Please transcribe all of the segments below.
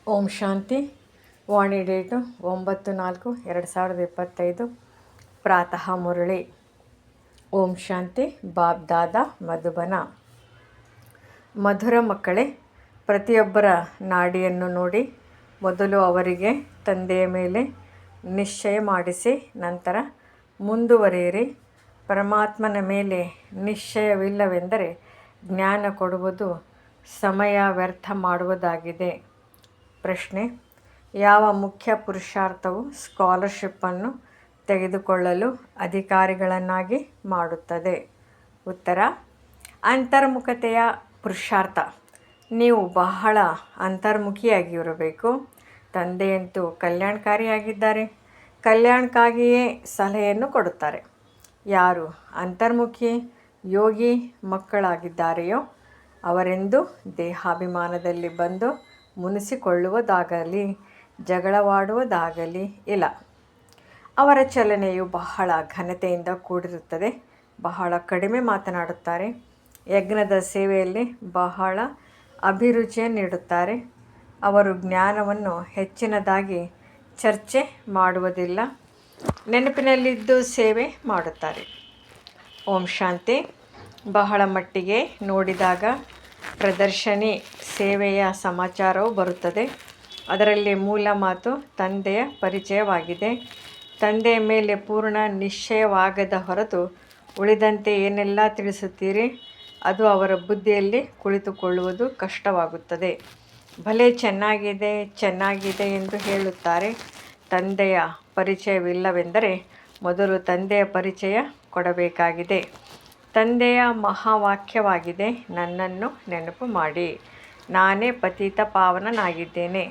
ಓಂ ಶಾಂತಿ. ವಾಣಿ date 9/4/2025. ಪ್ರಾತಃ ಮುರಳಿ. ಓಂ ಶಾಂತಿ. Bob ದಾದಾ ಮಧುಬನ. ಮಧುರ ಮಕ್ಕಳೇ, ಪ್ರತಿಯೊಬ್ಬರ ನಾಡಿಯನ್ನು ನೋಡಿ ಮೊದಲು ಅವರಿಗೆ ತಂದೆಯ ಮೇಲೆ ನಿಶ್ಚಯ ಮಾಡಿಸಿ ನಂತರ ಮುಂದುವರಿಯಿರಿ. ಪರಮಾತ್ಮನ ಮೇಲೆ ನಿಶ್ಚಯವಿಲ್ಲವೆಂದರೆ ಜ್ಞಾನ ಕೊಡುವುದು ಸಮಯ ವ್ಯರ್ಥ ಮಾಡುವುದಾಗಿದೆ. ಪ್ರಶ್ನೆ: ಯಾವ ಮುಖ್ಯ ಪುರುಷಾರ್ಥವು ಸ್ಕಾಲರ್ಶಿಪ್ಪನ್ನು ತೆಗೆದುಕೊಳ್ಳಲು ಅಧಿಕಾರಿಗಳನ್ನಾಗಿ ಮಾಡುತ್ತದೆ? ಉತ್ತರ: ಅಂತರ್ಮುಖತೆಯ ಪುರುಷಾರ್ಥ. ನೀವು ಬಹಳ ಅಂತರ್ಮುಖಿಯಾಗಿರಬೇಕು. ತಂದೆಯಂತೂ ಕಲ್ಯಾಣಕಾರಿಯಾಗಿದ್ದಾರೆ. ಕಲ್ಯಾಣಕ್ಕಾಗಿಯೇ ಸಲಹೆಯನ್ನು ಕೊಡುತ್ತಾರೆ. ಯಾರು ಅಂತರ್ಮುಖಿ ಯೋಗಿ ಮಕ್ಕಳಾಗಿದ್ದಾರೆಯೋ ಅವರೆಂದೂ ದೇಹಾಭಿಮಾನದಲ್ಲಿ ಬಂದು ಮುನಿಸಿಕೊಳ್ಳುವುದಾಗಲಿ ಜಗಳವಾಡುವುದಾಗಲಿ ಇಲ್ಲ. ಅವರ ಚಲನೆಯು ಬಹಳ ಘನತೆಯಿಂದ ಕೂಡಿರುತ್ತದೆ. ಬಹಳ ಕಡಿಮೆ ಮಾತನಾಡುತ್ತಾರೆ. ಯಜ್ಞದ ಸೇವೆಯಲ್ಲಿ ಬಹಳ ಅಭಿರುಚಿಯನ್ನಿಡುತ್ತಾರೆ. ಅವರು ಜ್ಞಾನವನ್ನು ಹೆಚ್ಚಿನದಾಗಿ ಚರ್ಚೆ ಮಾಡುವುದಿಲ್ಲ. ನೆನಪಿನಲ್ಲಿದ್ದು ಸೇವೆ ಮಾಡುತ್ತಾರೆ. ಓಂ ಶಾಂತಿ. ಬಹಳ ಮಟ್ಟಿಗೆ ನೋಡಿದಾಗ ಪ್ರದರ್ಶನಿ ಸೇವೆಯ ಸಮಾಚಾರವು ಬರುತ್ತದೆ. ಅದರಲ್ಲಿ ಮೂಲ ಮಾತು ತಂದೆಯ ಪರಿಚಯವಾಗಿದೆ. ತಂದೆಯ ಮೇಲೆ ಪೂರ್ಣ ನಿಶ್ಚಯವಾಗದ ಹೊರತು ಉಳಿದಂತೆ ಏನೆಲ್ಲ ತಿಳಿಸುತ್ತೀರಿ ಅದು ಅವರ ಬುದ್ಧಿಯಲ್ಲಿ ಕುಳಿತುಕೊಳ್ಳುವುದು ಕಷ್ಟವಾಗುತ್ತದೆ. ಭಲೆ ಚೆನ್ನಾಗಿದೆ ಎಂದು ಹೇಳುತ್ತಾರೆ. ತಂದೆಯ ಪರಿಚಯವಿಲ್ಲವೆಂದರೆ ಮೊದಲು ತಂದೆಯ ಪರಿಚಯ ಕೊಡಬೇಕಾಗಿದೆ. ತಂದೆಯ ಮಹಾವಾಕ್ಯವಾಗಿದೆ, ನನ್ನನ್ನು ನೆನಪು ಮಾಡಿ, ನಾನೇ ಪತಿತ ಪಾವನನಾಗಿದ್ದೇನೆ.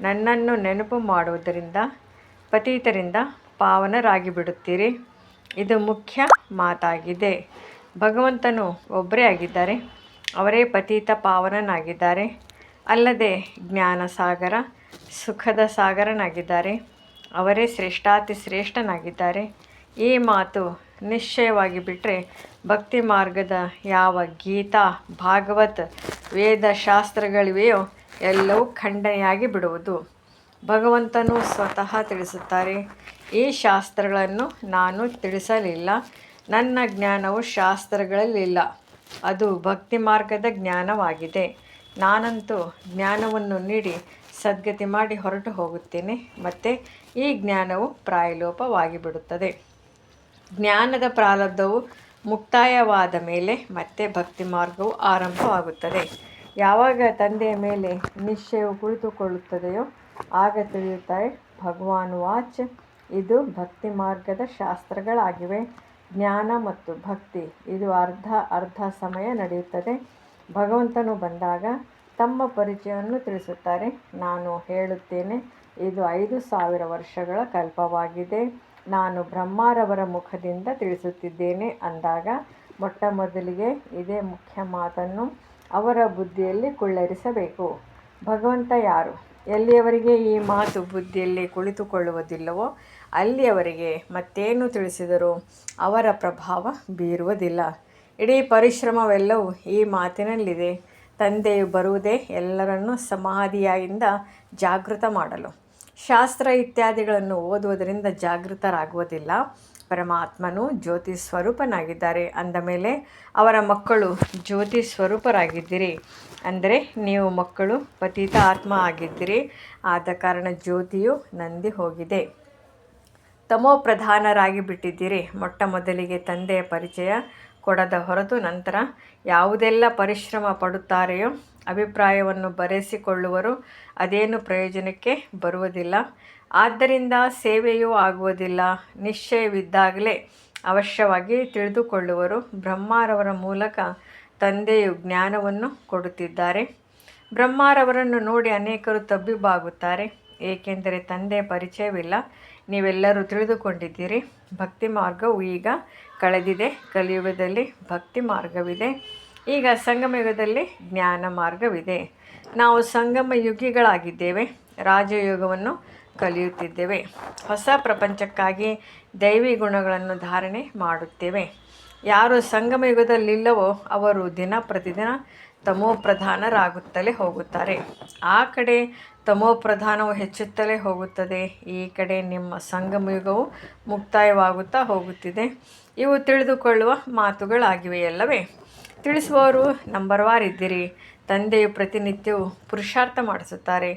ನನ್ನನ್ನು ನೆನಪು ಮಾಡುವುದರಿಂದ ಪತಿತರಿಂದ ಪಾವನರಾಗಿ ಬಿಡುತ್ತೀರಿ. ಇದು ಮುಖ್ಯ ಮಾತಾಗಿದೆ. ಭಗವಂತನು ಒಬ್ಬರೇ ಆಗಿದ್ದಾರೆ. ಅವರೇ ಪತಿತ ಪಾವನನಾಗಿದ್ದಾರೆ. ಅಲ್ಲದೆ ಜ್ಞಾನ ಸಾಗರ ಸುಖದ ಸಾಗರನಾಗಿದ್ದಾರೆ. ಅವರೇ ಶ್ರೇಷ್ಠಾತಿ ಶ್ರೇಷ್ಠನಾಗಿದ್ದಾರೆ. ಈ ಮಾತು ನಿಶ್ಚಯವಾಗಿ ಬಿಟ್ಟರೆ ಭಕ್ತಿ ಮಾರ್ಗದ ಯಾವ ಗೀತಾ ಭಾಗವತ್ ವೇದಶಾಸ್ತ್ರಗಳಿವೆಯೋ ಎಲ್ಲವೂ ಖಂಡನೆಯಾಗಿ ಬಿಡುವುದು. ಭಗವಂತನು ಸ್ವತಃ ತಿಳಿಸುತ್ತಾರೆ, ಈ ಶಾಸ್ತ್ರಗಳನ್ನು ನಾನು ತಿಳಿಸಲಿಲ್ಲ. ನನ್ನ ಜ್ಞಾನವು ಶಾಸ್ತ್ರಗಳಲ್ಲಿಲ್ಲ. ಅದು ಭಕ್ತಿ ಮಾರ್ಗದ ಜ್ಞಾನವಾಗಿದೆ. ನಾನಂತೂ ಜ್ಞಾನವನ್ನು ನೀಡಿ ಸದ್ಗತಿ ಮಾಡಿ ಹೊರಟು ಹೋಗುತ್ತೇನೆ. ಮತ್ತು ಈ ಜ್ಞಾನವು ಪ್ರಾಯಲೋಪವಾಗಿ ಬಿಡುತ್ತದೆ. ಜ್ಞಾನದ ಪ್ರಾರಬ್ಧವು ಮುಕ್ತಾಯವಾದ ಮೇಲೆ ಮತ್ತೆ ಭಕ್ತಿ ಮಾರ್ಗವು ಆರಂಭವಾಗುತ್ತದೆ. ಯಾವಾಗ ತಂದೆಯ ಮೇಲೆ ನಿಶ್ಚಯವು ಕುಳಿತುಕೊಳ್ಳುತ್ತದೆಯೋ ಆಗ ತಿಳಿಯುತ್ತಾರೆ. ಭಗವಾನ್ ವಾಚ್, ಇದು ಭಕ್ತಿ ಮಾರ್ಗದ ಶಾಸ್ತ್ರಗಳಾಗಿವೆ. ಜ್ಞಾನ ಮತ್ತು ಭಕ್ತಿ ಇದು ಅರ್ಧ ಸಮಯ ನಡೆಯುತ್ತದೆ. ಭಗವಂತನು ಬಂದಾಗ ತಮ್ಮ ಪರಿಚಯವನ್ನು ತಿಳಿಸುತ್ತಾರೆ. ನಾನು ಹೇಳುತ್ತೇನೆ, ಇದು 5000 ವರ್ಷಗಳ ಕಲ್ಪವಾಗಿದೆ. ನಾನು ಬ್ರಹ್ಮರವರ ಮುಖದಿಂದ ತಿಳಿಸುತ್ತಿದ್ದೇನೆ ಅಂದಾಗ ಮೊಟ್ಟ ಮೊದಲಿಗೆ ಇದೇ ಮುಖ್ಯ ಮಾತನ್ನು ಅವರ ಬುದ್ಧಿಯಲ್ಲಿ ಕುಳ್ಳರಿಸಬೇಕು. ಭಗವಂತ ಯಾರು? ಎಲ್ಲಿಯವರೆಗೆ ಈ ಮಾತು ಬುದ್ಧಿಯಲ್ಲಿ ಕುಳಿತುಕೊಳ್ಳುವುದಿಲ್ಲವೋ ಅಲ್ಲಿಯವರೆಗೆ ಮತ್ತೇನು ತಿಳಿಸಿದರೂ ಅವರ ಪ್ರಭಾವ ಬೀರುವುದಿಲ್ಲ. ಇಡೀ ಪರಿಶ್ರಮವೆಲ್ಲವೂ ಈ ಮಾತಿನಲ್ಲಿದೆ. ತಂದೆಯು ಬರುವುದೇ ಎಲ್ಲರನ್ನೂ ಸಮಾಧಿಯಿಂದ ಜಾಗೃತ ಮಾಡಲು. ಶಾಸ್ತ್ರ ಇತ್ಯಾದಿಗಳನ್ನು ಓದುವುದರಿಂದ ಜಾಗೃತರಾಗುವುದಿಲ್ಲ. ಪರಮಾತ್ಮನು ಜ್ಯೋತಿ ಸ್ವರೂಪನಾಗಿದ್ದಾರೆ ಅಂದ ಮೇಲೆ ಅವರ ಮಕ್ಕಳು ಜ್ಯೋತಿ ಸ್ವರೂಪರಾಗಿದ್ದೀರಿ. ಅಂದರೆ ನೀವು ಮಕ್ಕಳು ಪತಿತ ಆತ್ಮ ಆಗಿದ್ದೀರಿ. ಆದ ಕಾರಣ ಜ್ಯೋತಿಯು ನಂದಿ ಹೋಗಿದೆ. ತಮೋ ಪ್ರಧಾನರಾಗಿ ಬಿಟ್ಟಿದ್ದೀರಿ. ಮೊಟ್ಟ ಮೊದಲಿಗೆ ತಂದೆಯ ಪರಿಚಯ ಕೊಡದ ಹೊರತು ನಂತರ ಯಾವುದೆಲ್ಲ ಪರಿಶ್ರಮ ಪಡುತ್ತಾರೆಯೋ ಅಭಿಪ್ರಾಯವನ್ನು ಬರೆಸಿಕೊಳ್ಳುವರು ಅದೇನು ಪ್ರಯೋಜನಕ್ಕೆ ಬರುವುದಿಲ್ಲ. ಆದ್ದರಿಂದ ಸೇವೆಯೂ ಆಗುವುದಿಲ್ಲ. ನಿಶ್ಚಯವಿದ್ದಾಗಲೇ ಅವಶ್ಯವಾಗಿ ತಿಳಿದುಕೊಳ್ಳುವರು. ಬ್ರಹ್ಮರವರ ಮೂಲಕ ತಂದೆಯು ಜ್ಞಾನವನ್ನು ಕೊಡುತ್ತಿದ್ದಾರೆ. ಬ್ರಹ್ಮರವರನ್ನು ನೋಡಿ ಅನೇಕರು ತಬ್ಬಿಬ್ಬಾಗುತ್ತಾರೆ. ಏಕೆಂದರೆ ತಂದೆಯ ಪರಿಚಯವಿಲ್ಲ. ನೀವೆಲ್ಲರೂ ತಿಳಿದುಕೊಂಡಿದ್ದೀರಿ. ಭಕ್ತಿ ಮಾರ್ಗವು ಈಗ ಕಳೆದಿದೆ. ಕಲಿಯುಗದಲ್ಲಿ ಭಕ್ತಿ ಮಾರ್ಗವಿದೆ. ಈಗ ಸಂಗಮಯುಗದಲ್ಲಿ ಜ್ಞಾನ ಮಾರ್ಗವಿದೆ. ನಾವು ಸಂಗಮ ಯುಗಿಗಳಾಗಿದ್ದೇವೆ. ರಾಜಯೋಗವನ್ನು ಕಲಿಯುತ್ತಿದ್ದೇವೆ. ಹೊಸ ಪ್ರಪಂಚಕ್ಕಾಗಿ ದೈವಿ ಗುಣಗಳನ್ನು ಧಾರಣೆ ಮಾಡುತ್ತೇವೆ. ಯಾರು ಸಂಗಮ ಯುಗದಲ್ಲಿಲ್ಲವೋ ಅವರು ದಿನ ಪ್ರತಿದಿನ ತಮೋಪ್ರಧಾನರಾಗುತ್ತಲೇ ಹೋಗುತ್ತಾರೆ. ಆ ಕಡೆ ತಮೋಪ್ರಧಾನವು ಹೆಚ್ಚುತ್ತಲೇ ಹೋಗುತ್ತದೆ, ಈ ಕಡೆ ನಿಮ್ಮ ಸಂಗಮಯುಗವು ಮುಕ್ತಾಯವಾಗುತ್ತಾ ಹೋಗುತ್ತಿದೆ. ಇವು ತಿಳಿದುಕೊಳ್ಳುವ ಮಾತುಗಳಾಗಿವೆಯಲ್ಲವೇ? ತಿಳಿಸುವವರು ನಂಬರ್ವಾರ್ ಇದ್ದೀರಿ. ತಂದೆಯು ಪ್ರತಿನಿತ್ಯವೂ ಪುರುಷಾರ್ಥ ಮಾಡಿಸುತ್ತಾರೆ.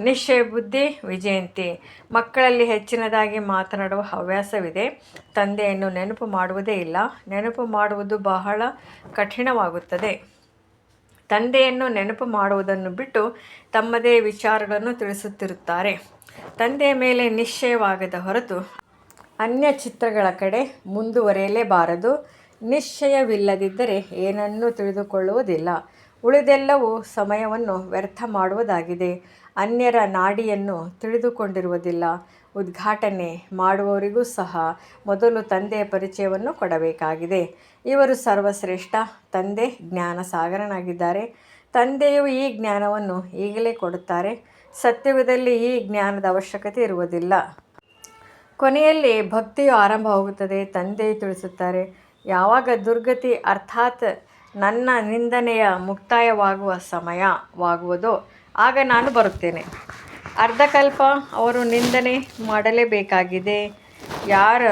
ನಿಶ್ಚಯ ಬುದ್ಧಿ ವಿಜಯಂತಿ. ಮಕ್ಕಳಲ್ಲಿ ಹೆಚ್ಚಿನದಾಗಿ ಮಾತನಾಡುವ ಹವ್ಯಾಸವಿದೆ. ತಂದೆಯನ್ನು ನೆನಪು ಮಾಡುವುದೇ ಇಲ್ಲ. ನೆನಪು ಮಾಡುವುದು ಬಹಳ ಕಠಿಣವಾಗುತ್ತದೆ. ತಂದೆಯನ್ನು ನೆನಪು ಮಾಡುವುದನ್ನು ಬಿಟ್ಟು ತಮ್ಮದೇ ವಿಚಾರಗಳನ್ನು ತಿಳಿಸುತ್ತಿರುತ್ತಾರೆ. ತಂದೆಯ ಮೇಲೆ ನಿಶ್ಚಯವಾಗದ ಹೊರತು ಅನ್ಯ ಚಿತ್ರಗಳ ಕಡೆ ಮುಂದುವರಿಯಲೇಬಾರದು. ನಿಶ್ಚಯವಿಲ್ಲದಿದ್ದರೆ ಏನನ್ನೂ ತಿಳಿದುಕೊಳ್ಳುವುದಿಲ್ಲ. ಉಳಿದೆಲ್ಲವೂ ಸಮಯವನ್ನು ವ್ಯರ್ಥ ಮಾಡುವುದಾಗಿದೆ. ಅನ್ಯರ ನಾಡಿಯನ್ನು ತಿಳಿದುಕೊಂಡಿರುವುದಿಲ್ಲ. ಉದ್ಘಾಟನೆ ಮಾಡುವವರಿಗೂ ಸಹ ಮೊದಲು ತಂದೆಯ ಪರಿಚಯವನ್ನು ಕೊಡಬೇಕಾಗಿದೆ. ಇವರು ಸರ್ವಶ್ರೇಷ್ಠ. ತಂದೆ ಜ್ಞಾನ ಸಾಗರನಾಗಿದ್ದಾರೆ. ತಂದೆಯು ಈ ಜ್ಞಾನವನ್ನು ಈಗಲೇ ಕೊಡುತ್ತಾರೆ. ಸತ್ಯಯುಗದಲ್ಲಿ ಈ ಜ್ಞಾನದ ಅವಶ್ಯಕತೆ ಇರುವುದಿಲ್ಲ. ಕೊನೆಯಲ್ಲಿ ಭಕ್ತಿಯು ಆರಂಭವಾಗುತ್ತದೆ. ತಂದೆಯು ತಿಳಿಸುತ್ತಾರೆ, ಯಾವಾಗ ದುರ್ಗತಿ ಅರ್ಥಾತ್ ನನ್ನ ನಿಂದನೆಯ ಮುಕ್ತಾಯವಾಗುವ ಸಮಯವಾಗುವುದೋ ಆಗ ನಾನು ಬರುತ್ತೇನೆ. ಅರ್ಧಕಲ್ಪ ಅವರು ನಿಂದನೆ ಮಾಡಲೇಬೇಕಾಗಿದೆ. ಯಾರ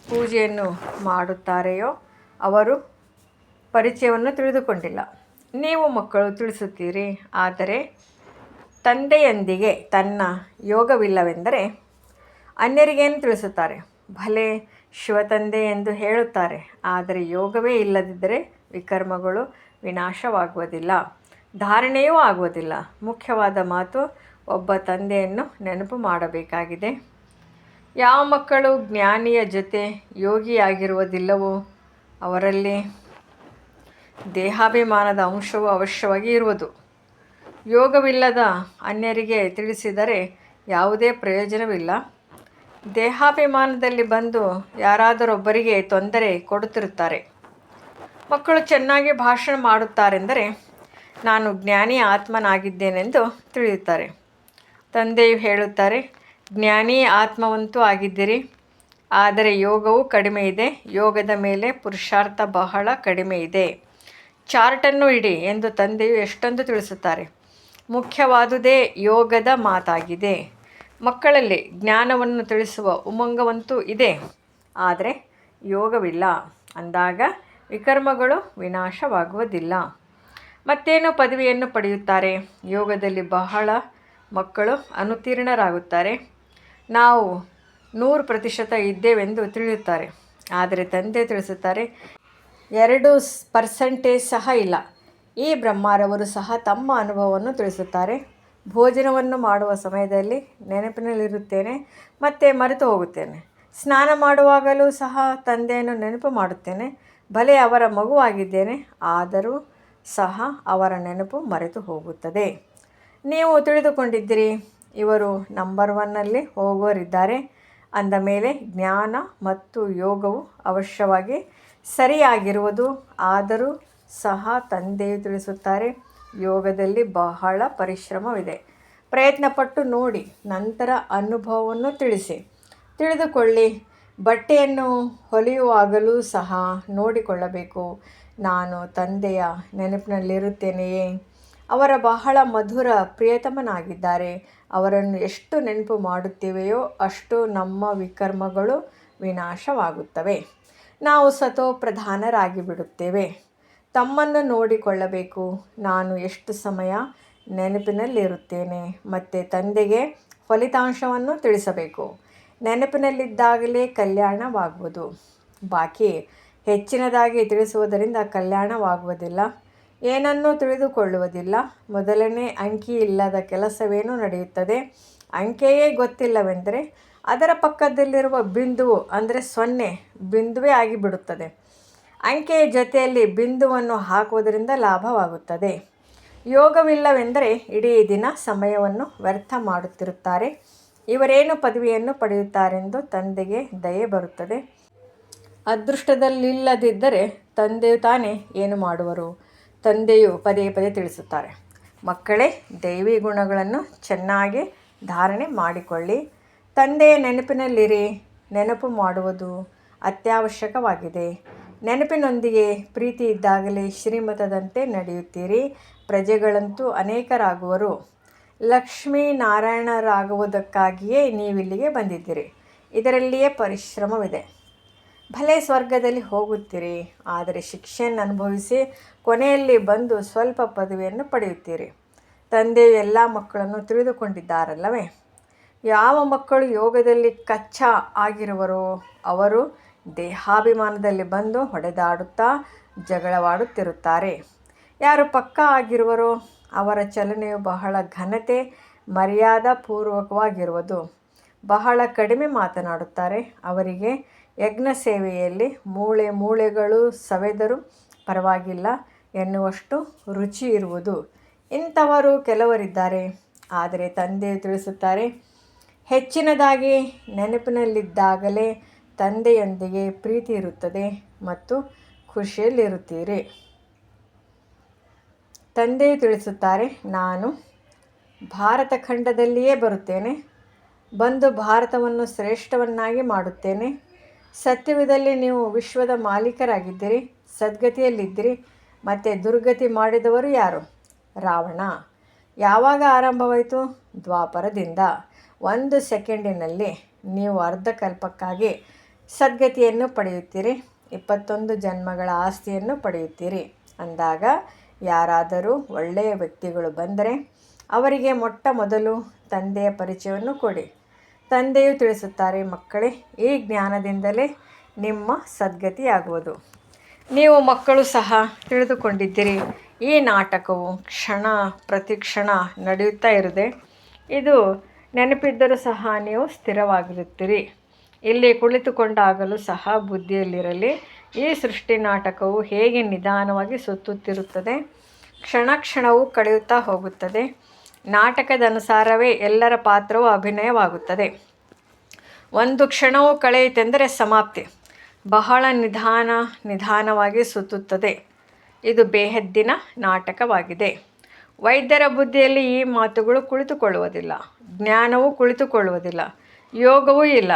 ಪೂಜೆಯನ್ನು ಮಾಡುತ್ತಾರೆಯೋ ಅವರು ಪರಿಚಯವನ್ನು ತಿಳಿದುಕೊಂಡಿಲ್ಲ. ನೀವು ಮಕ್ಕಳು ತಿಳಿಸುತ್ತೀರಿ, ಆದರೆ ತಂದೆಯೊಂದಿಗೆ ತನ್ನ ಯೋಗವಿಲ್ಲವೆಂದರೆ ಅನ್ಯರಿಗೇನು ತಿಳಿಸುತ್ತಾರೆ? ಭಲೆ ಶಿವತಂದೆ ಎಂದು ಹೇಳುತ್ತಾರೆ, ಆದರೆ ಯೋಗವೇ ಇಲ್ಲದಿದ್ದರೆ ವಿಕರ್ಮಗಳು ವಿನಾಶವಾಗುವುದಿಲ್ಲ, ಧಾರಣೆಯೂ ಆಗುವುದಿಲ್ಲ. ಮುಖ್ಯವಾದ ಮಾತು, ಒಬ್ಬ ತಂದೆಯನ್ನು ನೆನಪು ಮಾಡಬೇಕಾಗಿದೆ. ಯಾವ ಮಕ್ಕಳು ಜ್ಞಾನಿಯ ಜೊತೆ ಯೋಗಿಯಾಗಿರುವುದಿಲ್ಲವೋ ಅವರಲ್ಲಿ ದೇಹಾಭಿಮಾನದ ಅಂಶವು ಅವಶ್ಯವಾಗಿ ಇರುವುದು. ಯೋಗವಿಲ್ಲದ ಅನ್ಯರಿಗೆ ತಿಳಿಸಿದರೆ ಯಾವುದೇ ಪ್ರಯೋಜನವಿಲ್ಲ. ದೇಹಾಭಿಮಾನದಲ್ಲಿ ಬಂದು ಯಾರಾದರೊಬ್ಬರಿಗೆ ತೊಂದರೆ ಕೊಡುತ್ತಿರುತ್ತಾರೆ. ಮಕ್ಕಳು ಚೆನ್ನಾಗಿ ಭಾಷಣ ಮಾಡುತ್ತಾರೆಂದರೆ ನಾನು ಜ್ಞಾನಿ ಆತ್ಮನಾಗಿದ್ದೇನೆಂದು ತಿಳಿಯುತ್ತಾರೆ. ತಂದೆಯು ಹೇಳುತ್ತಾರೆ, ಜ್ಞಾನಿ ಆತ್ಮವಂತೂ ಆಗಿದ್ದೀರಿ, ಆದರೆ ಯೋಗವು ಕಡಿಮೆ ಇದೆ. ಯೋಗದ ಮೇಲೆ ಪುರುಷಾರ್ಥ ಬಹಳ ಕಡಿಮೆ ಇದೆ. ಚಾರ್ಟನ್ನು ಇಡಿ ಎಂದು ತಂದೆಯು ಎಷ್ಟೊಂದು ತಿಳಿಸುತ್ತಾರೆ. ಮುಖ್ಯವಾದುದೇ ಯೋಗದ ಮಾತಾಗಿದೆ. ಮಕ್ಕಳಲ್ಲಿ ಜ್ಞಾನವನ್ನು ತಿಳಿಸುವ ಉಮಂಗವಂತೂ ಇದೆ, ಆದರೆ ಯೋಗವಿಲ್ಲ. ಅಂದಾಗ ವಿಕರ್ಮಗಳು ವಿನಾಶವಾಗುವುದಿಲ್ಲ. ಮತ್ತೇನು ಪದವಿಯನ್ನು ಪಡೆಯುತ್ತಾರೆ? ಯೋಗದಲ್ಲಿ ಬಹಳ ಮಕ್ಕಳು ಅನುತ್ತೀರ್ಣರಾಗುತ್ತಾರೆ. ನಾವು 100% ಇದ್ದೇವೆಂದು ತಿಳಿಯುತ್ತಾರೆ. ಆದರೆ ತಂದೆ ತಿಳಿಸುತ್ತಾರೆ, 2% ಸಹ ಇಲ್ಲ. ಈ ಬ್ರಹ್ಮರವರು ಸಹ ತಮ್ಮ ಅನುಭವವನ್ನು ತಿಳಿಸುತ್ತಾರೆ. ಭೋಜನವನ್ನು ಮಾಡುವ ಸಮಯದಲ್ಲಿ ನೆನಪಿನಲ್ಲಿರುತ್ತೇನೆ, ಮತ್ತೆ ಮರೆತು ಹೋಗುತ್ತೇನೆ. ಸ್ನಾನ ಮಾಡುವಾಗಲೂ ಸಹ ತಂದೆಯನ್ನು ನೆನಪು ಮಾಡುತ್ತೇನೆ. ಭಲೆ ಅವರ ಮಗುವಾಗಿದ್ದೇನೆ, ಆದರೂ ಸಹ ಅವರ ನೆನಪು ಮರೆತು ಹೋಗುತ್ತದೆ. ನೀವು ತಿಳಿದುಕೊಂಡಿದ್ದೀರಿ, ಇವರು ನಂಬರ್ 1ನಲ್ಲಿ ಹೋಗುವರಿದ್ದಾರೆ. ಅಂದ ಮೇಲೆ ಜ್ಞಾನ ಮತ್ತು ಯೋಗವು ಅವಶ್ಯವಾಗಿ ಸರಿಯಾಗಿರುವುದು. ಆದರೂ ಸಹ ತಂದೆಯು ತಿಳಿಸುತ್ತಾರೆ, ಯೋಗದಲ್ಲಿ ಬಹಳ ಪರಿಶ್ರಮವಿದೆ. ಪ್ರಯತ್ನಪಟ್ಟು ನೋಡಿ, ನಂತರ ಅನುಭವವನ್ನು ತಿಳಿದುಕೊಳ್ಳಿ. ಬಟ್ಟೆಯನ್ನು ಹೊಲಿಯುವಾಗಲೂ ಸಹ ನೋಡಿಕೊಳ್ಳಬೇಕು, ನಾನು ತಂದೆಯ ನೆನಪಿನಲ್ಲಿರುತ್ತೇನೆಯೇ? ಅವರ ಬಹಳ ಮಧುರ ಪ್ರಿಯತಮನಾಗಿದ್ದಾರೆ. ಅವರನ್ನು ಎಷ್ಟು ನೆನಪು ಮಾಡುತ್ತೇವೆಯೋ ಅಷ್ಟು ನಮ್ಮ ವಿಕರ್ಮಗಳು ವಿನಾಶವಾಗುತ್ತವೆ. ನಾವು ಸತೋಪ್ರಧಾನರಾಗಿ ಬಿಡುತ್ತೇವೆ. ತಮ್ಮನ್ನು ನೋಡಿಕೊಳ್ಳಬೇಕು. ನಾನು ಎಷ್ಟು ಸಮಯ ನೆನಪಿನಲ್ಲಿರುತ್ತೇನೆ ಮತ್ತು ತಂದೆಗೆ ಫಲಿತಾಂಶವನ್ನು ತಿಳಿಸಬೇಕು. ನೆನಪಿನಲ್ಲಿದ್ದಾಗಲೇ ಕಲ್ಯಾಣವಾಗುವುದು. ಬಾಕಿ ಹೆಚ್ಚಿನದಾಗಿ ತಿಳಿಸುವುದರಿಂದ ಕಲ್ಯಾಣವಾಗುವುದಿಲ್ಲ. ಏನನ್ನೂ ತಿಳಿದುಕೊಳ್ಳುವುದಿಲ್ಲ. ಮೊದಲನೇ ಅಂಕಿ ಇಲ್ಲದ ಕೆಲಸವೇನೂ ನಡೆಯುತ್ತದೆ. ಅಂಕೆಯೇ ಗೊತ್ತಿಲ್ಲವೆಂದರೆ ಅದರ ಪಕ್ಕದಲ್ಲಿರುವ ಬಿಂದುವು ಅಂದರೆ 0 ಬಿಂದುವೇ ಆಗಿಬಿಡುತ್ತದೆ. ಅಂಕೆಯ ಜೊತೆಯಲ್ಲಿ ಬಿಂದುವನ್ನು ಹಾಕುವುದರಿಂದ ಲಾಭವಾಗುತ್ತದೆ. ಯೋಗವಿಲ್ಲವೆಂದರೆ ಇಡೀ ದಿನ ಸಮಯವನ್ನು ವ್ಯರ್ಥ ಮಾಡುತ್ತಿರುತ್ತಾರೆ. ಇವರೇನು ಪದವಿಯನ್ನು ಪಡೆಯುತ್ತಾರೆಂದು ತಂದೆಗೆ ದಯೆ ಬರುತ್ತದೆ. ಅದೃಷ್ಟದಲ್ಲಿಲ್ಲದಿದ್ದರೆ ತಂದೆಯು ತಾನೇ ಏನು ಮಾಡುವರು? ತಂದೆಯು ಪದೇ ಪದೇ ತಿಳಿಸುತ್ತಾರೆ, ಮಕ್ಕಳೇ, ದೈವಿ ಗುಣಗಳನ್ನು ಚೆನ್ನಾಗಿ ಧಾರಣೆ ಮಾಡಿಕೊಳ್ಳಿ. ತಂದೆಯ ನೆನಪಿನಲ್ಲಿರಿ. ನೆನಪು ಮಾಡುವುದು ಅತ್ಯವಶ್ಯಕವಾಗಿದೆ. ನೆನಪಿನೊಂದಿಗೆ ಪ್ರೀತಿ ಇದ್ದಾಗಲೇ ಶ್ರೀಮತದಂತೆ ನಡೆಯುತ್ತೀರಿ. ಪ್ರಜೆಗಳಂತೂ ಅನೇಕರಾಗುವರು. ಲಕ್ಷ್ಮೀನಾರಾಯಣರಾಗುವುದಕ್ಕಾಗಿಯೇ ನೀವಿಲ್ಲಿಗೆ ಬಂದಿದ್ದೀರಿ. ಇದರಲ್ಲಿಯೇ ಪರಿಶ್ರಮವಿದೆ. ಭಲೆ ಸ್ವರ್ಗದಲ್ಲಿ ಹೋಗುತ್ತೀರಿ, ಆದರೆ ಶಿಕ್ಷೆಯನ್ನು ಅನುಭವಿಸಿ ಕೊನೆಯಲ್ಲಿ ಬಂದು ಸ್ವಲ್ಪ ಪದವಿಯನ್ನು ಪಡೆಯುತ್ತೀರಿ. ತಂದೆಯು ಎಲ್ಲ ಮಕ್ಕಳನ್ನು ತಿಳಿದುಕೊಂಡಿದ್ದಾರಲ್ಲವೇ? ಯಾವ ಮಕ್ಕಳು ಯೋಗದಲ್ಲಿ ಕಚ್ಚಾ ಆಗಿರುವರೋ ಅವರು ದೇಹಾಭಿಮಾನದಲ್ಲಿ ಬಂದು ಹೊಡೆದಾಡುತ್ತಾ ಜಗಳವಾಡುತ್ತಿರುತ್ತಾರೆ. ಯಾರು ಪಕ್ಕಾ ಆಗಿರುವರೋ ಅವರ ಚಲನೆಯು ಬಹಳ ಘನತೆ ಮರ್ಯಾದಾಪೂರ್ವಕವಾಗಿರುವುದು. ಬಹಳ ಕಡಿಮೆ ಮಾತನಾಡುತ್ತಾರೆ. ಅವರಿಗೆ ಯಜ್ಞ ಸೇವೆಯಲ್ಲಿ ಮೂಳೆ ಮೂಳೆಗಳು ಸವೆದರೂ ಪರವಾಗಿಲ್ಲ ಎನ್ನುವಷ್ಟು ರುಚಿ ಇರುವುದು. ಇಂಥವರು ಕೆಲವರಿದ್ದಾರೆ. ಆದರೆ ತಂದೆಯು ತಿಳಿಸುತ್ತಾರೆ, ಹೆಚ್ಚಿನದಾಗಿ ನೆನಪಿನಲ್ಲಿದ್ದಾಗಲೇ ತಂದೆಯೊಂದಿಗೆ ಪ್ರೀತಿ ಇರುತ್ತದೆ ಮತ್ತು ಖುಷಿಯಲ್ಲಿರುತ್ತೀರಿ. ತಂದೆಯು ತಿಳಿಸುತ್ತಾರೆ, ನಾನು ಭಾರತ ಖಂಡದಲ್ಲಿಯೇ ಬರುತ್ತೇನೆ. ಬಂದು ಭಾರತವನ್ನು ಶ್ರೇಷ್ಠವನ್ನಾಗಿ ಮಾಡುತ್ತೇನೆ. ಸತ್ಯವಿದಲ್ಲಿ ನೀವು ವಿಶ್ವದ ಮಾಲೀಕರಾಗಿದ್ದೀರಿ, ಸದ್ಗತಿಯಲ್ಲಿದ್ದಿರಿ. ಮತ್ತು ದುರ್ಗತಿ ಮಾಡಿದವರು ಯಾರು? ರಾವಣ. ಯಾವಾಗ ಆರಂಭವಾಯಿತು? ದ್ವಾಪರದಿಂದ. 1 ಸೆಕೆಂಡಿನಲ್ಲಿ ನೀವು ಅರ್ಧಕಲ್ಪಕ್ಕಾಗಿ ಸದ್ಗತಿಯನ್ನು ಪಡೆಯುತ್ತೀರಿ, 21 ಜನ್ಮಗಳ ಆಸ್ತಿಯನ್ನು ಪಡೆಯುತ್ತೀರಿ. ಅಂದಾಗ ಯಾರಾದರೂ ಒಳ್ಳೆಯ ವ್ಯಕ್ತಿಗಳು ಬಂದರೆ ಅವರಿಗೆ ಮೊಟ್ಟ ಮೊದಲು ತಂದೆಯ ಪರಿಚಯವನ್ನು ಕೊಡಿ. ತಂದೆಯು ತಿಳಿಸುತ್ತಾರೆ, ಮಕ್ಕಳೇ, ಈ ಜ್ಞಾನದಿಂದಲೇ ನಿಮ್ಮ ಸದ್ಗತಿಯಾಗುವುದು. ನೀವು ಮಕ್ಕಳು ಸಹ ತಿಳಿದುಕೊಂಡಿದ್ದೀರಿ, ಈ ನಾಟಕವು ಕ್ಷಣ ಪ್ರತಿಕ್ಷಣ ನಡೆಯುತ್ತಾ ಇರುತ್ತದೆ. ಇದು ನೆನಪಿದ್ದರೂ ಸಹ ನೀವು ಸ್ಥಿರವಾಗಿರುತ್ತೀರಿ. ಇಲ್ಲಿ ಕುಳಿತುಕೊಂಡಾಗಲೂ ಸಹ ಬುದ್ಧಿಯಲ್ಲಿರಲಿ, ಈ ಸೃಷ್ಟಿ ನಾಟಕವು ಹೇಗೆ ನಿಧಾನವಾಗಿ ಸುತ್ತುತ್ತಿರುತ್ತದೆ. ಕ್ಷಣ ಕ್ಷಣವೂ ಕಳೆಯುತ್ತಾ ಹೋಗುತ್ತದೆ. ನಾಟಕದ ಅನುಸಾರವೇ ಎಲ್ಲರ ಪಾತ್ರವೂ ಅಭಿನಯವಾಗುತ್ತದೆ. ಒಂದು ಕ್ಷಣವೂ ಕಳೆಯಿತೆಂದರೆ ಸಮಾಪ್ತಿ. ಬಹಳ ನಿಧಾನವಾಗಿ ಸುತ್ತುತ್ತದೆ. ಇದು ಬೇಹದ್ದಿನ ನಾಟಕವಾಗಿದೆ. ವೈದ್ಯರ ಬುದ್ಧಿಯಲ್ಲಿ ಈ ಮಾತುಗಳು ಕುಳಿತುಕೊಳ್ಳುವುದಿಲ್ಲ. ಜ್ಞಾನವೂ ಕುಳಿತುಕೊಳ್ಳುವುದಿಲ್ಲ. ಯೋಗವೂ ಇಲ್ಲ.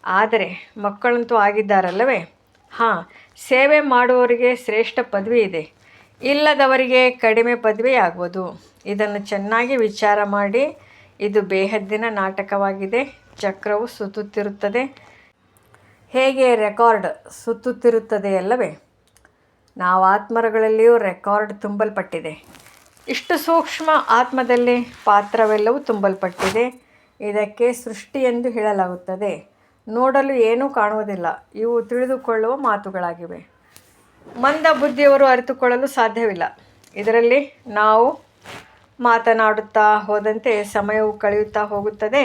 ಆದರೆ ಮಕ್ಕಳಂತೂ ಆಗಿದ್ದಾರಲ್ಲವೇ? ಸೇವೆ ಮಾಡುವವರಿಗೆ ಶ್ರೇಷ್ಠ ಪದವಿ ಇದೆ, ಇಲ್ಲದವರಿಗೆ ಕಡಿಮೆ ಪದವಿಯಾಗುವುದು. ಇದನ್ನು ಚೆನ್ನಾಗಿ ವಿಚಾರ ಮಾಡಿ. ಇದು ಬೇಹದ್ದಿನ ನಾಟಕವಾಗಿದೆ. ಚಕ್ರವು ಸುತ್ತುತ್ತಿರುತ್ತದೆ. ಹೇಗೆ ರೆಕಾರ್ಡ್ ಸುತ್ತುತ್ತಿರುತ್ತದೆಯಲ್ಲವೇ? ನಾವು ಆತ್ಮರುಗಳಲ್ಲಿಯೂ ರೆಕಾರ್ಡ್ ತುಂಬಲ್ಪಟ್ಟಿದೆ. ಇಷ್ಟು ಸೂಕ್ಷ್ಮ ಆತ್ಮದಲ್ಲಿ ಪಾತ್ರವೆಲ್ಲವೂ ತುಂಬಲ್ಪಟ್ಟಿದೆ. ಇದಕ್ಕೆ ಸೃಷ್ಟಿ ಎಂದು ಹೇಳಲಾಗುತ್ತದೆ. ನೋಡಲು ಏನೂ ಕಾಣುವುದಿಲ್ಲ. ಇವು ತಿಳಿದುಕೊಳ್ಳುವ ಮಾತುಗಳಾಗಿವೆ. ಮಂದ ಬುದ್ಧಿಯವರು ಅರಿತುಕೊಳ್ಳಲು ಸಾಧ್ಯವಿಲ್ಲ. ಇದರಲ್ಲಿ ನಾವು ಮಾತನಾಡುತ್ತಾ ಹೋದಂತೆ ಸಮಯವು ಕಳೆಯುತ್ತಾ ಹೋಗುತ್ತದೆ.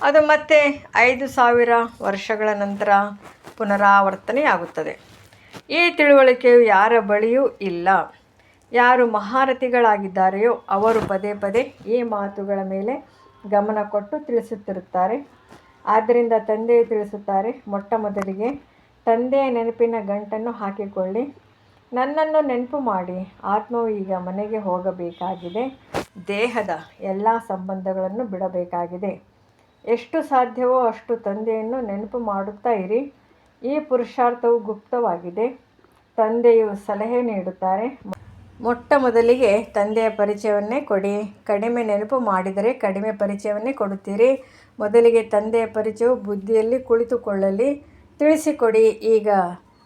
ಅದು ಮತ್ತೆ 5,000 ವರ್ಷಗಳ ನಂತರ ಪುನರಾವರ್ತನೆಯಾಗುತ್ತದೆ. ಈ ತಿಳುವಳಿಕೆಯು ಯಾರ ಬಳಿಯೂ ಇಲ್ಲ. ಯಾರು ಮಹಾರಥಿಗಳಾಗಿದ್ದಾರೆಯೋ ಅವರು ಪದೇ ಪದೇ ಈ ಮಾತುಗಳ ಮೇಲೆ ಗಮನ ಕೊಟ್ಟು ತಿಳಿಸುತ್ತಿರುತ್ತಾರೆ. ಆದ್ದರಿಂದ ತಂದೆಯು ತಿಳಿಸುತ್ತಾರೆ, ಮೊಟ್ಟ ಮೊದಲಿಗೆ ತಂದೆಯ ನೆನಪಿನ ಗಂಟನ್ನು ಹಾಕಿಕೊಳ್ಳಿ. ನನ್ನನ್ನು ನೆನಪು ಮಾಡಿ. ಆತ್ಮವು ಈಗ ಮನೆಗೆ ಹೋಗಬೇಕಾಗಿದೆ. ದೇಹದ ಎಲ್ಲ ಸಂಬಂಧಗಳನ್ನು ಬಿಡಬೇಕಾಗಿದೆ. ಎಷ್ಟು ಸಾಧ್ಯವೋ ಅಷ್ಟು ತಂದೆಯನ್ನು ನೆನಪು ಮಾಡುತ್ತಾ ಇರಿ. ಈ ಪುರುಷಾರ್ಥವು ಗುಪ್ತವಾಗಿದೆ. ತಂದೆಯು ಸಲಹೆ ನೀಡುತ್ತಾರೆ, ಮೊಟ್ಟ ಮೊದಲಿಗೆ ತಂದೆಯ ಪರಿಚಯವನ್ನೇ ಕೊಡಿ. ಕಡಿಮೆ ನೆನಪು ಮಾಡಿದರೆ ಕಡಿಮೆ ಪರಿಚಯವನ್ನೇ ಕೊಡುತ್ತೀರಿ. ಮೊದಲಿಗೆ ತಂದೆಯ ಪರಿಚಯವು ಬುದ್ಧಿಯಲ್ಲಿ ಕುಳಿತುಕೊಳ್ಳಲಿ. ತಿಳಿಸಿಕೊಡಿ. ಈಗ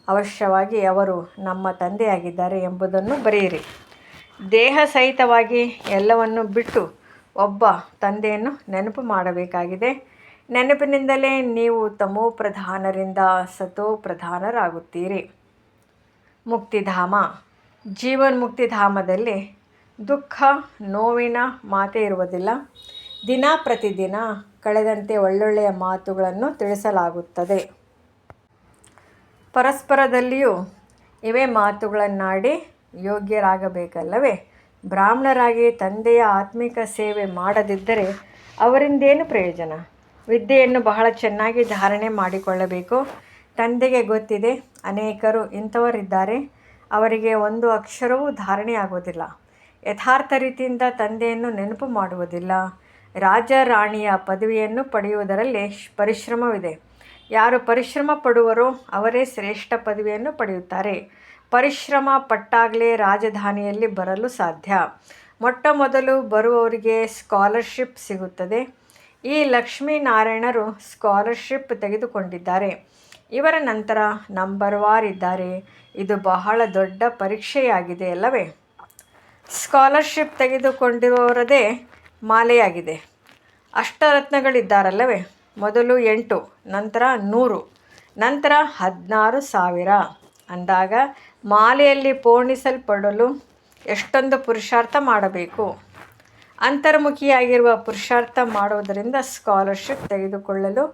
ಅವಶ್ಯವಾಗಿ ಅವರು ನಮ್ಮ ತಂದೆಯಾಗಿದ್ದಾರೆ ಎಂಬುದನ್ನು ಬರೆಯಿರಿ. ದೇಹ ಸಹಿತವಾಗಿ ಎಲ್ಲವನ್ನು ಬಿಟ್ಟು ಒಬ್ಬ ತಂದೆಯನ್ನು ನೆನಪು ಮಾಡಬೇಕಾಗಿದೆ. ನೆನಪಿನಿಂದಲೇ ನೀವು ತಮೋಪ್ರಧಾನರಿಂದ ಸತೋಪ್ರಧಾನರಾಗುತ್ತೀರಿ. ಮುಕ್ತಿಧಾಮ. ಜೀವನ್ಮುಕ್ತಿಧಾಮದಲ್ಲಿ ದುಃಖ ನೋವಿನ ಮಾತೇ ಇರುವುದಿಲ್ಲ. ದಿನ ಪ್ರತಿದಿನ ಕಳೆದಂತೆ ಒಳ್ಳೊಳ್ಳೆಯ ಮಾತುಗಳನ್ನು ತಿಳಿಸಲಾಗುತ್ತದೆ. ಪರಸ್ಪರದಲ್ಲಿಯೂ ಇವೇ ಮಾತುಗಳನ್ನಾಡಿ ಯೋಗ್ಯರಾಗಬೇಕಲ್ಲವೇ? ಬ್ರಾಹ್ಮಣರಾಗಿ ತಂದೆಯ ಆತ್ಮಿಕ ಸೇವೆ ಮಾಡದಿದ್ದರೆ ಅವರಿಂದೇನು ಪ್ರಯೋಜನ? ವಿದ್ಯೆಯನ್ನು ಬಹಳ ಚೆನ್ನಾಗಿ ಧಾರಣೆ ಮಾಡಿಕೊಳ್ಳಬೇಕು. ತಂದೆಗೆ ಗೊತ್ತಿದೆ, ಅನೇಕರು ಇಂಥವರಿದ್ದಾರೆ. ಅವರಿಗೆ ಒಂದು ಅಕ್ಷರವೂ ಧಾರಣೆಯಾಗುವುದಿಲ್ಲ. ಯಥಾರ್ಥ ರೀತಿಯಿಂದ ತಂದೆಯನ್ನು ನೆನಪು ಮಾಡುವುದಿಲ್ಲ. ರಾಜ ರಾಣಿಯ ಪದವಿಯನ್ನು ಪಡೆಯುವುದರಲ್ಲಿ ಪರಿಶ್ರಮವಿದೆ. ಯಾರು ಪರಿಶ್ರಮ ಪಡುವರೋ ಅವರೇ ಶ್ರೇಷ್ಠ ಪದವಿಯನ್ನು ಪಡೆಯುತ್ತಾರೆ. ಪರಿಶ್ರಮ ಪಟ್ಟಾಗಲೇ ರಾಜಧಾನಿಯಲ್ಲಿ ಬರಲು ಸಾಧ್ಯ. ಮೊಟ್ಟ ಮೊದಲು ಬರುವವರಿಗೆ ಸ್ಕಾಲರ್ಶಿಪ್ ಸಿಗುತ್ತದೆ. ಈ ಲಕ್ಷ್ಮೀನಾರಾಯಣರು ಸ್ಕಾಲರ್ಶಿಪ್ ತೆಗೆದುಕೊಂಡಿದ್ದಾರೆ. ಇವರ ನಂತರ ನಂಬರ್ ವಾರ್ ಇದ್ದಾರೆ. ಇದು ಬಹಳ ದೊಡ್ಡ ಪರೀಕ್ಷೆಯಾಗಿದೆ ಅಲ್ಲವೇ? ಸ್ಕಾಲರ್ಶಿಪ್ ತೆಗೆದುಕೊಂಡಿರುವವರದೇ ಮಾಲೆಯಾಗಿದೆ. ಅಷ್ಟರತ್ನಗಳಿದ್ದಾರಲ್ಲವೇ? ಮೊದಲು 8, ನಂತರ 100, ನಂತರ 16,000 ಅಂದಾಗ ಮಾಲೆಯಲ್ಲಿ ಪೂರ್ಣಿಸಲ್ಪಡಲು ಎಷ್ಟೊಂದು ಪುರುಷಾರ್ಥ ಮಾಡಬೇಕು. ಅಂತರ್ಮುಖಿಯಾಗಿರುವ ಪುರುಷಾರ್ಥ ಮಾಡುವುದರಿಂದ ಸ್ಕಾಲರ್ಶಿಪ್ ತೆಗೆದುಕೊಳ್ಳಲು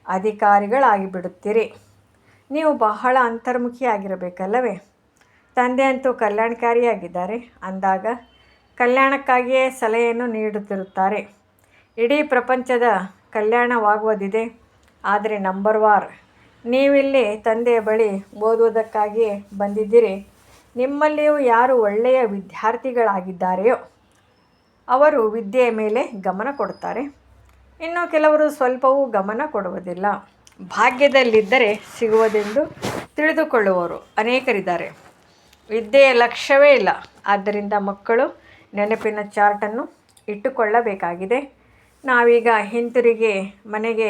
ಅಧಿಕಾರಿಗಳಾಗಿಬಿಡುತ್ತೀರಿ. ನೀವು ಬಹಳ ಅಂತರ್ಮುಖಿಯಾಗಿರಬೇಕಲ್ಲವೇ? ತಂದೆಯಂತೂ ಕಲ್ಯಾಣಕಾರಿಯಾಗಿದ್ದಾರೆ ಅಂದಾಗ ಕಲ್ಯಾಣಕ್ಕಾಗಿಯೇ ಸಲಹೆಯನ್ನು ನೀಡುತ್ತಿರುತ್ತಾರೆ. ಇಡೀ ಪ್ರಪಂಚದ ಕಲ್ಯಾಣವಾಗುವುದಿದೆ. ಆದರೆ ನಂಬರ್ ವಾರ್, ನೀವಿಲ್ಲಿ ತಂದೆಯ ಬಳಿ ಓದುವುದಕ್ಕಾಗಿಯೇ ಬಂದಿದ್ದೀರಿ. ನಿಮ್ಮಲ್ಲಿಯೂ ಯಾರು ಒಳ್ಳೆಯ ವಿದ್ಯಾರ್ಥಿಗಳಾಗಿದ್ದಾರೆಯೋ ಅವರು ವಿದ್ಯೆಯ ಮೇಲೆ ಗಮನ ಕೊಡುತ್ತಾರೆ. ಇನ್ನು ಕೆಲವರು ಸ್ವಲ್ಪವೂ ಗಮನ ಕೊಡುವುದಿಲ್ಲ. ಭಾಗ್ಯದಲ್ಲಿದ್ದರೆ ಸಿಗುವುದೆಂದು ತಿಳಿದುಕೊಳ್ಳುವವರು ಅನೇಕರಿದ್ದಾರೆ. ವಿದ್ಯೆಯ ಲಕ್ಷ್ಯವೇ ಇಲ್ಲ. ಆದ್ದರಿಂದ ಮಕ್ಕಳು ನೆನಪಿನ ಚಾರ್ಟನ್ನು ಇಟ್ಟುಕೊಳ್ಳಬೇಕಾಗಿದೆ. ನಾವೀಗ ಹಿಂತಿರುಗಿ ಮನೆಗೆ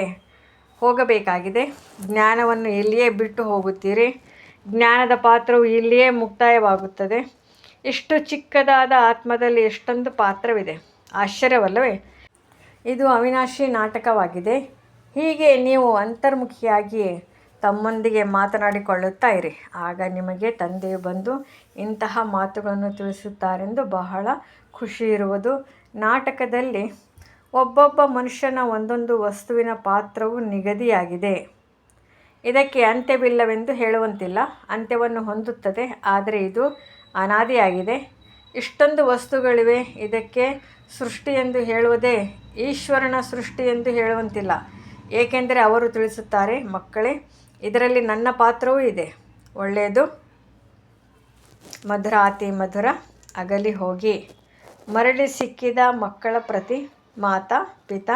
ಹೋಗಬೇಕಾಗಿದೆ. ಜ್ಞಾನವನ್ನು ಇಲ್ಲಿಯೇ ಬಿಟ್ಟು ಹೋಗುತ್ತೀರಿ. ಜ್ಞಾನದ ಪಾತ್ರವು ಇಲ್ಲಿಯೇ ಮುಕ್ತಾಯವಾಗುತ್ತದೆ. ಇಷ್ಟು ಚಿಕ್ಕದಾದ ಆತ್ಮದಲ್ಲಿ ಎಷ್ಟೊಂದು ಪಾತ್ರವಿದೆ. ಆಶ್ಚರ್ಯವಲ್ಲವೇ? ಇದು ಅವಿನಾಶಿ ನಾಟಕವಾಗಿದೆ. ಹೀಗೆ ನೀವು ಅಂತರ್ಮುಖಿಯಾಗಿ ತಮ್ಮೊಂದಿಗೆ ಮಾತನಾಡಿಕೊಳ್ಳುತ್ತಾ ಇರಿ. ಆಗ ನಿಮಗೆ ತಂದೆಯು ಬಂದು ಇಂತಹ ಮಾತುಗಳನ್ನು ತಿಳಿಸುತ್ತಾರೆಂದು ಬಹಳ ಖುಷಿ ಇರುವುದು. ನಾಟಕದಲ್ಲಿ ಒಬ್ಬೊಬ್ಬ ಮನುಷ್ಯನ ಒಂದೊಂದು ವಸ್ತುವಿನ ಪಾತ್ರವು ನಿಗದಿಯಾಗಿದೆ. ಇದಕ್ಕೆ ಅಂತ್ಯವಿಲ್ಲವೆಂದು ಹೇಳುವಂತಿಲ್ಲ. ಅಂತ್ಯವನ್ನು ಹೊಂದುತ್ತದೆ, ಆದರೆ ಇದು ಅನಾದಿಯಾಗಿದೆ. ಇಷ್ಟೊಂದು ವಸ್ತುಗಳಿವೆ. ಇದಕ್ಕೆ ಸೃಷ್ಟಿ ಎಂದು ಹೇಳುವುದೇ ಈಶ್ವರನ ಸೃಷ್ಟಿ ಎಂದು ಹೇಳುವಂತಿಲ್ಲ. ಏಕೆಂದರೆ ಅವರು ತಿಳಿಸುತ್ತಾರೆ, ಮಕ್ಕಳೇ, ಇದರಲ್ಲಿ ನನ್ನ ಪಾತ್ರವೂ ಇದೆ. ಒಳ್ಳೆಯದು, ಮಧುರ, ಅತಿ ಮಧುರ, ಅಗಲಿ ಹೋಗಿ ಮರಳಿ ಸಿಕ್ಕಿದ ಮಕ್ಕಳ ಪ್ರತಿ ಮಾತಾ ಪಿತಾ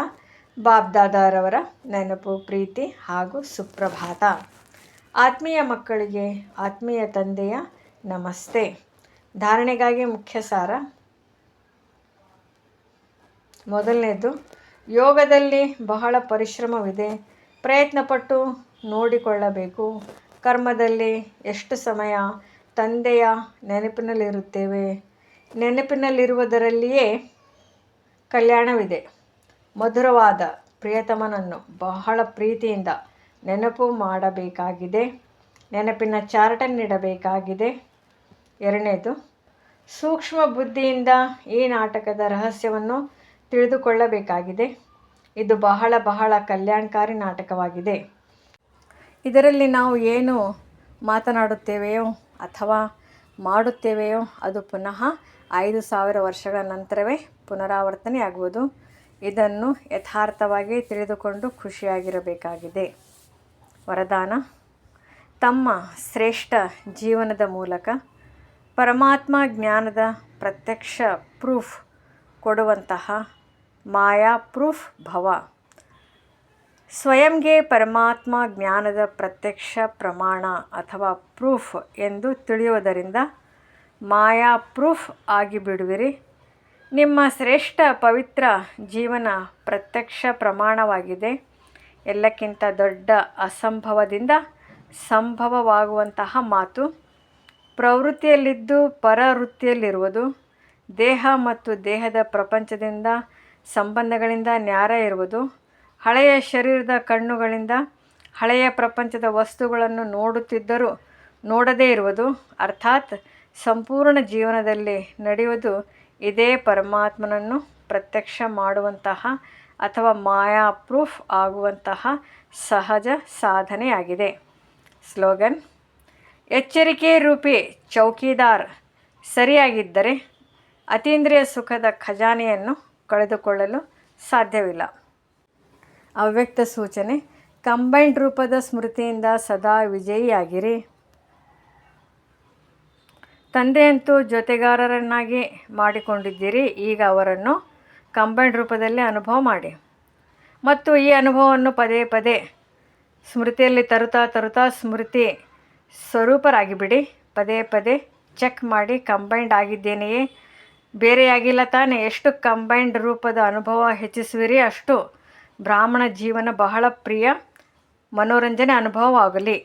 ಬಾಬ್ದಾದಾರವರ ನೆನಪು, ಪ್ರೀತಿ ಹಾಗೂ ಸುಪ್ರಭಾತ. ಆತ್ಮೀಯ ಮಕ್ಕಳಿಗೆ ಆತ್ಮೀಯ ತಂದೆಯ ನಮಸ್ತೆ. ಧಾರಣೆಗಾಗಿ ಮುಖ್ಯ ಸಾರ. ಮೊದಲನೇದು, ಯೋಗದಲ್ಲಿ ಬಹಳ ಪರಿಶ್ರಮವಿದೆ. ಪ್ರಯತ್ನಪಟ್ಟು ನೋಡಿಕೊಳ್ಳಬೇಕು. ಕರ್ಮದಲ್ಲಿ ಎಷ್ಟು ಸಮಯ ತಂದೆಯ ನೆನಪಿನಲ್ಲಿರುತ್ತೇವೆ. ನೆನಪಿನಲ್ಲಿರುವುದರಲ್ಲಿಯೇ ಕಲ್ಯಾಣವಿದೆ. ಮಧುರವಾದ ಪ್ರಿಯತಮನನ್ನು ಬಹಳ ಪ್ರೀತಿಯಿಂದ ನೆನಪು ಮಾಡಬೇಕಾಗಿದೆ. ನೆನಪಿನ ಚಾರ್ಟನ್ನಿಡಬೇಕಾಗಿದೆ. ಎರಡನೇದು, ಸೂಕ್ಷ್ಮ ಬುದ್ಧಿಯಿಂದ ಈ ನಾಟಕದ ರಹಸ್ಯವನ್ನು ತಿಳಿದುಕೊಳ್ಳಬೇಕಾಗಿದೆ. ಇದು ಬಹಳ ಬಹಳ ಕಲ್ಯಾಣಕಾರಿ ನಾಟಕವಾಗಿದೆ. ಇದರಲ್ಲಿ ನಾವು ಏನು ಮಾತನಾಡುತ್ತೇವೆಯೋ ಅಥವಾ ಮಾಡುತ್ತೇವೆಯೋ ಅದು ಪುನಃ 5,000 ವರ್ಷಗಳ ನಂತರವೇ ಪುನರಾವರ್ತನೆಯಾಗುವುದು. ಇದನ್ನು ಯಥಾರ್ಥವಾಗಿ ತಿಳಿದುಕೊಂಡು ಖುಷಿಯಾಗಿರಬೇಕಾಗಿದೆ. ವರದಾನ: ತಮ್ಮ ಶ್ರೇಷ್ಠ ಜೀವನದ ಮೂಲಕ ಪರಮಾತ್ಮ ಜ್ಞಾನದ ಪ್ರತ್ಯಕ್ಷ ಪ್ರೂಫ್ ಕೊಡುವಂತಹ ಮಾಯಾ ಪ್ರೂಫ್ ಭವ. ಸ್ವಯಂಗೆ ಪರಮಾತ್ಮ ಜ್ಞಾನದ ಪ್ರತ್ಯಕ್ಷ ಪ್ರಮಾಣ ಅಥವಾ ಪ್ರೂಫ್ ಎಂದು ತಿಳಿಯುವುದರಿಂದ ಮಾಯಾ ಪ್ರೂಫ್ ಆಗಿಬಿಡುವಿರಿ. ನಿಮ್ಮ ಶ್ರೇಷ್ಠ ಪವಿತ್ರ ಜೀವನ ಪ್ರತ್ಯಕ್ಷ ಪ್ರಮಾಣವಾಗಿದೆ. ಎಲ್ಲಕ್ಕಿಂತ ದೊಡ್ಡ ಅಸಂಭವದಿಂದ ಸಂಭವವಾಗುವಂತಹ ಮಾತು. ಪ್ರವೃತ್ತಿಯಲ್ಲಿದ್ದು ಪರವೃತ್ತಿಯಲ್ಲಿರುವುದು. ದೇಹ ಮತ್ತು ದೇಹದ ಪ್ರಪಂಚದಿಂದ ಸಂಬಂಧಗಳಿಂದ ನ್ಯಾರ ಇರುವುದು. ಹಳೆಯ ಶರೀರದ ಕಣ್ಣುಗಳಿಂದ ಹಳೆಯ ಪ್ರಪಂಚದ ವಸ್ತುಗಳನ್ನು ನೋಡುತ್ತಿದ್ದರೂ ನೋಡದೇ ಇರುವುದು. ಅರ್ಥಾತ್ ಸಂಪೂರ್ಣ ಜೀವನದಲ್ಲಿ ನಡೆಯುವುದು ಇದೇ ಪರಮಾತ್ಮನನ್ನು ಪ್ರತ್ಯಕ್ಷ ಮಾಡುವಂತಹ ಅಥವಾ ಮಾಯಾ ಪ್ರೂಫ್ ಆಗುವಂತಹ ಸಹಜ ಸಾಧನೆಯಾಗಿದೆ. ಸ್ಲೋಗನ್: ಎಚ್ಚರಿಕೆ ರೂಪಿ ಚೌಕಿದಾರ್ ಸರಿಯಾಗಿದ್ದರೆ ಅತೀಂದ್ರಿಯ ಸುಖದ ಖಜಾನೆಯನ್ನು ಕಳೆದುಕೊಳ್ಳಲು ಸಾಧ್ಯವಿಲ್ಲ. ಅವ್ಯಕ್ತ ಸೂಚನೆ: ಕಂಬೈನ್ಡ್ ರೂಪದ ಸ್ಮೃತಿಯಿಂದ ಸದಾ ವಿಜಯಿಯಾಗಿರಿ. ತಂದೆಯಂತೂ ಜೊತೆಗಾರರನ್ನಾಗಿ ಮಾಡಿಕೊಂಡಿದ್ದೀರಿ. ಈಗ ಅವರನ್ನು ಕಂಬೈನ್ಡ್ ರೂಪದಲ್ಲಿ ಅನುಭವ ಮಾಡಿ ಮತ್ತು ಈ ಅನುಭವವನ್ನು ಪದೇ ಪದೇ ಸ್ಮೃತಿಯಲ್ಲಿ ತರುತ್ತಾ ಸ್ಮೃತಿ ಸ್ವರೂಪರಾಗಿಬಿಡಿ. ಪದೇ ಪದೇ ಚೆಕ್ ಮಾಡಿ ಕಂಬೈಂಡ್ ಆಗಿದ್ದೇನೆಯೇ, ಬೇರೆಯಾಗಿಲ್ಲ ತಾನೇ. ಎಷ್ಟು ಕಂಬೈಂಡ್ ರೂಪದ ಅನುಭವ ಹೆಚ್ಚಿಸುವಿರಿ ಅಷ್ಟು ಬ್ರಾಹ್ಮಣ ಜೀವನ ಬಹಳ ಪ್ರಿಯ ಮನೋರಂಜನೆ ಅನುಭವವಾಗಲಿ.